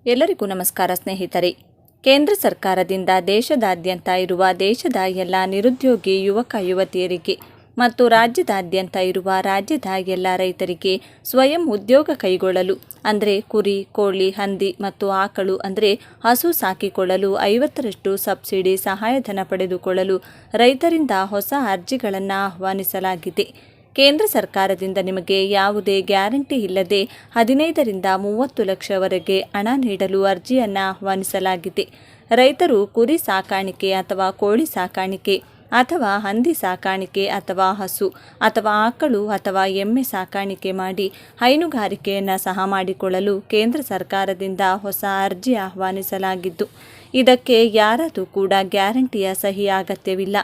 ಎಲ್ಲರಿಗೂ ನಮಸ್ಕಾರ ಸ್ನೇಹಿತರೆ. ಕೇಂದ್ರ ಸರ್ಕಾರದಿಂದ ದೇಶದಾದ್ಯಂತ ಇರುವ ದೇಶದ ಎಲ್ಲ ನಿರುದ್ಯೋಗಿ ಯುವಕ ಯುವತಿಯರಿಗೆ ಮತ್ತು ರಾಜ್ಯದಾದ್ಯಂತ ಇರುವ ರಾಜ್ಯದ ಎಲ್ಲ ರೈತರಿಗೆ ಸ್ವಯಂ ಉದ್ಯೋಗ ಕೈಗೊಳ್ಳಲು ಅಂದರೆ ಕುರಿ, ಕೋಳಿ, ಹಂದಿ ಮತ್ತು ಆಕಳು ಅಂದರೆ ಹಸು ಸಾಕಿಕೊಳ್ಳಲು 50ರಷ್ಟು ಸಬ್ಸಿಡಿ ಸಹಾಯಧನ ಪಡೆದುಕೊಳ್ಳಲು ರೈತರಿಂದ ಹೊಸ ಅರ್ಜಿಗಳನ್ನು ಆಹ್ವಾನಿಸಲಾಗಿದೆ. ಕೇಂದ್ರ ಸರ್ಕಾರದಿಂದ ನಿಮಗೆ ಯಾವುದೇ ಗ್ಯಾರಂಟಿ ಇಲ್ಲದೆ 15ರಿಂದ 30 ಲಕ್ಷವರೆಗೆ ಹಣ ನೀಡಲು ಅರ್ಜಿಯನ್ನು ಆಹ್ವಾನಿಸಲಾಗಿದೆ. ರೈತರು ಕುರಿ ಸಾಕಾಣಿಕೆ ಅಥವಾ ಕೋಳಿ ಸಾಕಾಣಿಕೆ ಅಥವಾ ಹಂದಿ ಸಾಕಾಣಿಕೆ ಅಥವಾ ಹಸು ಅಥವಾ ಆಕಳು ಅಥವಾ ಎಮ್ಮೆ ಸಾಕಾಣಿಕೆ ಮಾಡಿ ಹೈನುಗಾರಿಕೆಯನ್ನು ಸಹ ಮಾಡಿಕೊಳ್ಳಲು ಕೇಂದ್ರ ಸರ್ಕಾರದಿಂದ ಹೊಸ ಅರ್ಜಿ ಆಹ್ವಾನಿಸಲಾಗಿದ್ದು, ಇದಕ್ಕೆ ಯಾರದು ಕೂಡ ಗ್ಯಾರಂಟಿಯ ಸಹಿ ಅಗತ್ಯವಿಲ್ಲ.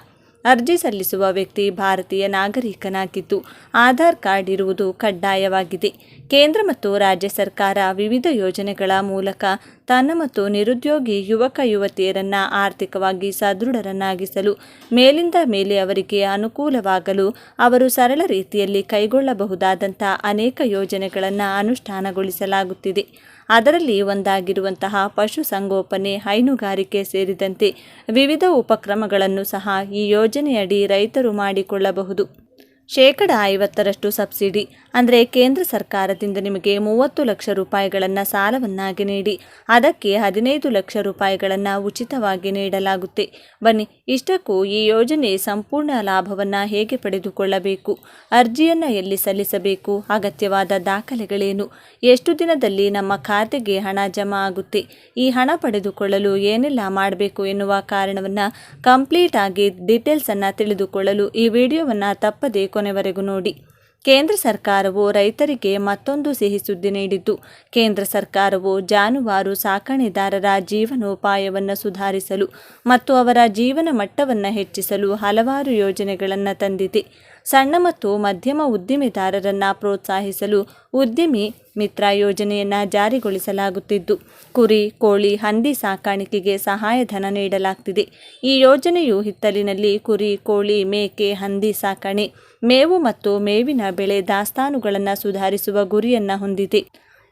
ಅರ್ಜಿ ಸಲ್ಲಿಸುವ ವ್ಯಕ್ತಿ ಭಾರತೀಯ ನಾಗರಿಕನಾಗಿದ್ದು ಆಧಾರ್ ಕಾರ್ಡ್ ಇರುವುದು ಕಡ್ಡಾಯವಾಗಿದೆ. ಕೇಂದ್ರ ಮತ್ತು ರಾಜ್ಯ ಸರ್ಕಾರ ವಿವಿಧ ಯೋಜನೆಗಳ ಮೂಲಕ ತನ್ನ ಮತ್ತು ನಿರುದ್ಯೋಗಿ ಯುವಕ ಯುವತಿಯರನ್ನು ಆರ್ಥಿಕವಾಗಿ ಸದೃಢರನ್ನಾಗಿಸಲು ಮೇಲಿಂದ ಮೇಲೆ ಅವರಿಗೆ ಅನುಕೂಲವಾಗಲು ಅವರು ಸರಳ ರೀತಿಯಲ್ಲಿ ಕೈಗೊಳ್ಳಬಹುದಾದಂಥ ಅನೇಕ ಯೋಜನೆಗಳನ್ನು ಅನುಷ್ಠಾನಗೊಳಿಸಲಾಗುತ್ತಿದೆ. ಅದರಲ್ಲಿ ಒಂದಾಗಿರುವಂತಹ ಪಶುಸಂಗೋಪನೆ, ಹೈನುಗಾರಿಕೆ ಸೇರಿದಂತೆ ವಿವಿಧ ಉಪಕ್ರಮಗಳನ್ನು ಸಹ ಈ ಯೋಜನೆಯಡಿ ರೈತರು ಮಾಡಿಕೊಳ್ಳಬಹುದು. 50% ಸಬ್ಸಿಡಿ ಅಂದರೆ ಕೇಂದ್ರ ಸರ್ಕಾರದಿಂದ ನಿಮಗೆ 30 ಲಕ್ಷ ರೂಪಾಯಿಗಳನ್ನು ಸಾಲವನ್ನಾಗಿ ನೀಡಿ ಅದಕ್ಕೆ 15 ಲಕ್ಷ ರೂಪಾಯಿಗಳನ್ನು ಉಚಿತವಾಗಿ ನೀಡಲಾಗುತ್ತೆ. ಬನ್ನಿ, ಇಷ್ಟಕ್ಕೂ ಈ ಯೋಜನೆ ಸಂಪೂರ್ಣ ಲಾಭವನ್ನು ಹೇಗೆ ಪಡೆದುಕೊಳ್ಳಬೇಕು, ಅರ್ಜಿಯನ್ನು ಎಲ್ಲಿ ಸಲ್ಲಿಸಬೇಕು, ಅಗತ್ಯವಾದ ದಾಖಲೆಗಳೇನು, ಎಷ್ಟು ದಿನದಲ್ಲಿ ನಮ್ಮ ಖಾತೆಗೆ ಹಣ ಜಮಾ ಆಗುತ್ತೆ, ಈ ಹಣ ಪಡೆದುಕೊಳ್ಳಲು ಏನೆಲ್ಲ ಮಾಡಬೇಕು ಎನ್ನುವ ಕಾರಣವನ್ನು ಕಂಪ್ಲೀಟ್ ಆಗಿ ಡೀಟೇಲ್ಸನ್ನು ತಿಳಿದುಕೊಳ್ಳಲು ಈ ವಿಡಿಯೋವನ್ನು ತಪ್ಪದೇ ಕೊನೆವರೆಗೂ ನೋಡಿ. ಕೇಂದ್ರ ಸರ್ಕಾರವು ರೈತರಿಗೆ ಮತ್ತೊಂದು ಸಿಹಿ ಸುದ್ದಿ ನೀಡಿದ್ದು, ಕೇಂದ್ರ ಸರ್ಕಾರವು ಜಾನುವಾರು ಸಾಕಣೆದಾರರ ಜೀವನೋಪಾಯವನ್ನು ಸುಧಾರಿಸಲು ಮತ್ತು ಅವರ ಜೀವನ ಮಟ್ಟವನ್ನು ಹೆಚ್ಚಿಸಲು ಹಲವಾರು ಯೋಜನೆಗಳನ್ನು ತಂದಿದೆ. ಸಣ್ಣ ಮತ್ತು ಮಧ್ಯಮ ಉದ್ದಿಮೆದಾರರನ್ನು ಪ್ರೋತ್ಸಾಹಿಸಲು ಉದ್ಯಮಿ ಮಿತ್ರ ಯೋಜನೆಯನ್ನು ಜಾರಿಗೊಳಿಸಲಾಗುತ್ತಿದ್ದು, ಕುರಿ, ಕೋಳಿ, ಹಂದಿ ಸಾಕಾಣಿಕೆಗೆ ಸಹಾಯಧನ ನೀಡಲಾಗ್ತಿದೆ. ಈ ಯೋಜನೆಯು ಹಿತ್ತಲಿನಲ್ಲಿ ಕುರಿ, ಕೋಳಿ, ಮೇಕೆ, ಹಂದಿ ಸಾಕಣೆ, ಮೇವು ಮತ್ತು ಮೇವಿನ ಬೆಳೆ ದಾಸ್ತಾನುಗಳನ್ನು ಸುಧಾರಿಸುವ ಗುರಿಯನ್ನು ಹೊಂದಿದೆ.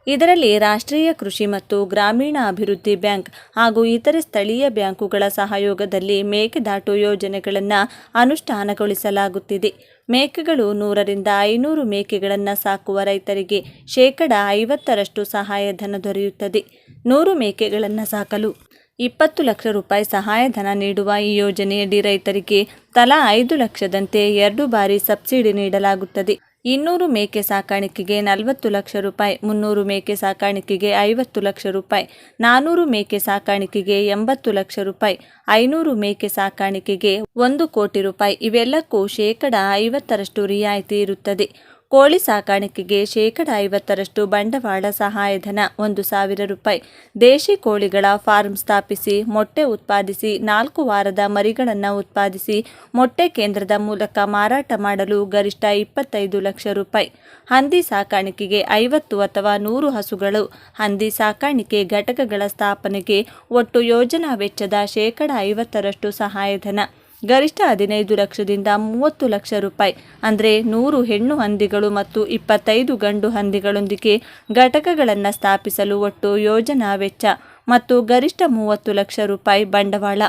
ಇದರಲ್ಲಿ ರಾಷ್ಟ್ರೀಯ ಕೃಷಿ ಮತ್ತು ಗ್ರಾಮೀಣ ಅಭಿವೃದ್ಧಿ ಬ್ಯಾಂಕ್ ಹಾಗೂ ಇತರೆ ಸ್ಥಳೀಯ ಬ್ಯಾಂಕುಗಳ ಸಹಯೋಗದಲ್ಲಿ ಮೇಕೆದಾಟು ಯೋಜನೆಗಳನ್ನು ಅನುಷ್ಠಾನಗೊಳಿಸಲಾಗುತ್ತಿದೆ. ಮೇಕೆಗಳು 100ರಿಂದ 500 ಮೇಕೆಗಳನ್ನು ಸಾಕುವ ರೈತರಿಗೆ 50% ಸಹಾಯಧನ ದೊರೆಯುತ್ತದೆ. 100 ಮೇಕೆಗಳನ್ನು ಸಾಕಲು 20 ಲಕ್ಷ ರೂಪಾಯಿ ಸಹಾಯಧನ ನೀಡುವ ಈ ಯೋಜನೆಯಡಿ ರೈತರಿಗೆ ತಲಾ 5 ಲಕ್ಷದಂತೆ 2 ಬಾರಿ ಸಬ್ಸಿಡಿ ನೀಡಲಾಗುತ್ತದೆ. 200 ಮೇಕೆ ಸಾಕಾಣಿಕೆಗೆ 40 ಲಕ್ಷ ರೂಪಾಯಿ, 300 ಮೇಕೆ ಸಾಕಾಣಿಕೆಗೆ 50 ಲಕ್ಷ ರೂಪಾಯಿ, 400 ಮೇಕೆ ಸಾಕಾಣಿಕೆಗೆ 80 ಲಕ್ಷ ರೂಪಾಯಿ, 500 ಮೇಕೆ ಸಾಕಾಣಿಕೆಗೆ 1 ಕೋಟಿ ರೂಪಾಯಿ. ಇವೆಲ್ಲಕ್ಕೂ 50% ರಿಯಾಯಿತಿ ಇರುತ್ತದೆ. ಕೋಳಿ ಸಾಕಾಣಿಕೆಗೆ 50% ಬಂಡವಾಳ ಸಹಾಯಧನ 1,000 ರೂಪಾಯಿ. ದೇಶಿ ಕೋಳಿಗಳ ಫಾರ್ಮ್ ಸ್ಥಾಪಿಸಿ ಮೊಟ್ಟೆ ಉತ್ಪಾದಿಸಿ 4 ವಾರದ ಮರಿಗಳನ್ನು ಉತ್ಪಾದಿಸಿ ಮೊಟ್ಟೆ ಕೇಂದ್ರದ ಮೂಲಕ ಮಾರಾಟ ಮಾಡಲು ಗರಿಷ್ಠ 25 ಲಕ್ಷ ರೂಪಾಯಿ. ಹಂದಿ ಸಾಕಾಣಿಕೆಗೆ 50 ಅಥವಾ 100 ಹಸುಗಳು. ಹಂದಿ ಸಾಕಾಣಿಕೆ ಘಟಕಗಳ ಸ್ಥಾಪನೆಗೆ ಒಟ್ಟು ಯೋಜನಾ ವೆಚ್ಚದ 50% ಸಹಾಯಧನ ಗರಿಷ್ಠ 15 ಲಕ್ಷದಿಂದ 30 ಲಕ್ಷ ರೂಪಾಯಿ. ಅಂದರೆ 100 ಹೆಣ್ಣು ಹಂದಿಗಳು ಮತ್ತು 25 ಗಂಡು ಹಂದಿಗಳೊಂದಿಗೆ ಘಟಕಗಳನ್ನು ಸ್ಥಾಪಿಸಲು ಒಟ್ಟು ಯೋಜನಾ ವೆಚ್ಚ ಮತ್ತು ಗರಿಷ್ಠ 30 ಲಕ್ಷ ರೂಪಾಯಿ ಬಂಡವಾಳ.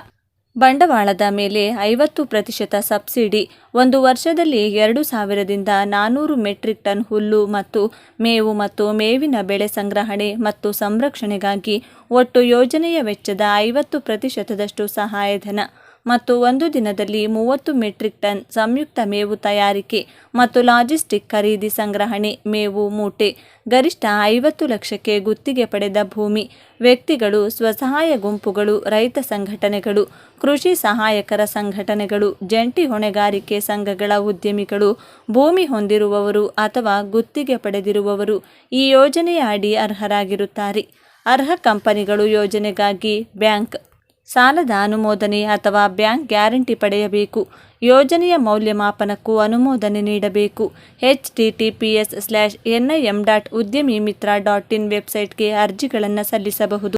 ಬಂಡವಾಳದ ಮೇಲೆ 50% ಸಬ್ಸಿಡಿ. 1 ವರ್ಷದಲ್ಲಿ 2,000ದಿಂದ 400 ಮೆಟ್ರಿಕ್ ಟನ್ ಹುಲ್ಲು ಮತ್ತು ಮೇವು ಮತ್ತು ಮೇವಿನ ಬೆಳೆ ಸಂಗ್ರಹಣೆ ಮತ್ತು ಸಂರಕ್ಷಣೆಗಾಗಿ ಒಟ್ಟು ಯೋಜನೆಯ ವೆಚ್ಚದ 50% ಸಹಾಯಧನ ಮತ್ತು 1 ದಿನದಲ್ಲಿ 30 ಮೆಟ್ರಿಕ್ ಟನ್ ಸಂಯುಕ್ತ ಮೇವು ತಯಾರಿಕೆ ಮತ್ತು ಲಾಜಿಸ್ಟಿಕ್ ಖರೀದಿ, ಸಂಗ್ರಹಣೆ, ಮೇವು ಮೂಟೆ. ಗರಿಷ್ಠ 50 ಲಕ್ಷಕ್ಕೆ ಗುತ್ತಿಗೆ ಪಡೆದ ಭೂಮಿ. ವ್ಯಕ್ತಿಗಳು, ಸ್ವಸಹಾಯ ಗುಂಪುಗಳು, ರೈತ ಸಂಘಟನೆಗಳು, ಕೃಷಿ ಸಹಾಯಕರ ಸಂಘಟನೆಗಳು, ಜಂಟಿ ಹೊಣೆಗಾರಿಕೆ ಸಂಘಗಳ ಉದ್ಯಮಿಗಳು, ಭೂಮಿ ಹೊಂದಿರುವವರು ಅಥವಾ ಗುತ್ತಿಗೆ ಪಡೆದಿರುವವರು ಈ ಯೋಜನೆಯ ಅಡಿ ಅರ್ಹರಾಗಿರುತ್ತಾರೆ. ಅರ್ಹ ಕಂಪನಿಗಳು ಯೋಜನೆಗಾಗಿ ಬ್ಯಾಂಕ್ ಸಾಲದ ಅನುಮೋದನೆ ಅಥವಾ ಬ್ಯಾಂಕ್ ಗ್ಯಾರಂಟಿ ಪಡೆಯಬೇಕು. ಯೋಜನೆಯ ಮೌಲ್ಯಮಾಪನಕ್ಕೂ ಅನುಮೋದನೆ ನೀಡಬೇಕು. https:/nim.udyamimitra.in ವೆಬ್ಸೈಟ್ಗೆ ಅರ್ಜಿಗಳನ್ನು ಸಲ್ಲಿಸಬಹುದು.